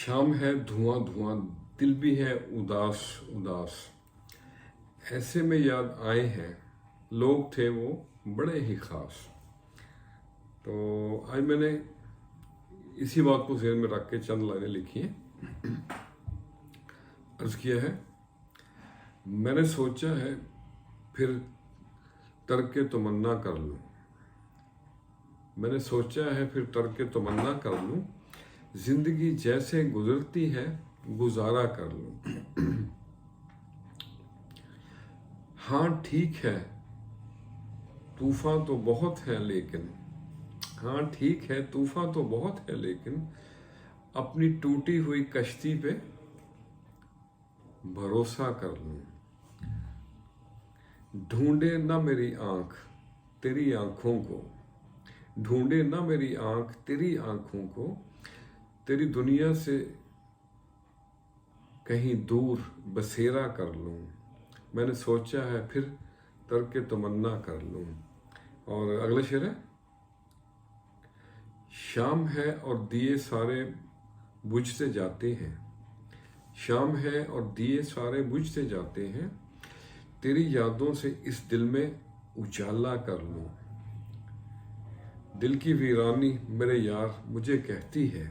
शाम है धुआं धुआं, दिल भी है उदास उदास। ऐसे में याद आए हैं लोग थे वो बड़े ही खास। तो आज मैंने इसी बात को ज़हन में रख के चंद लाइनें लिखी हैं। अर्ज किया है, मैंने सोचा है फिर तर्क तमन्ना कर लूं। मैंने सोचा है फिर तर्क तमन्ना कर लूं, जिंदगी जैसे गुजरती है गुजारा कर लूं। हाँ ठीक है तूफान तो बहुत है लेकिन, हाँ ठीक है तूफान तो बहुत है लेकिन, अपनी टूटी हुई कश्ती पे भरोसा कर लूं। ढूंढे ना मेरी आंख तेरी आंखों को, ढूंढे ना मेरी आंख तेरी आंखों को, तेरी दुनिया से कहीं दूर बसेरा कर लूं। मैंने सोचा है फिर तर्क तमन्ना कर लूं। और अगला शेर है, शाम है और दिए सारे बुझते जाते हैं, शाम है और दिए सारे बुझते जाते हैं, तेरी यादों से इस दिल में उजाला कर लूं। दिल की वीरानी मेरे यार मुझे कहती है,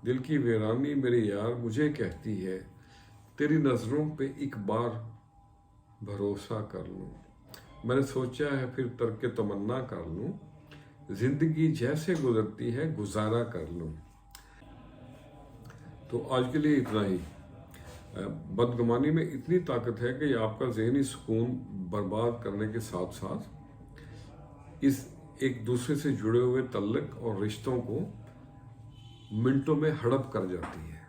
दिल की वीरानी मेरे यार मुझे कहती है, तेरी नज़रों पे एक बार भरोसा कर लूं। मैंने सोचा है फिर तर्क तमन्ना कर लूं, जिंदगी जैसे गुजरती है गुजारा कर लूं। तो आज के लिए इतना ही। बदगुमानी में इतनी ताकत है कि आपका ज़हनी सुकून बर्बाद करने के साथ साथ इस एक दूसरे से जुड़े हुए तल्लक और रिश्तों को मिनटों में हड़प कर जाती है।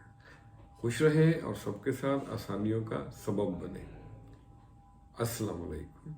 खुश रहें और सबके साथ आसानियों का सबब बने। अस्सलाम वालेकुम।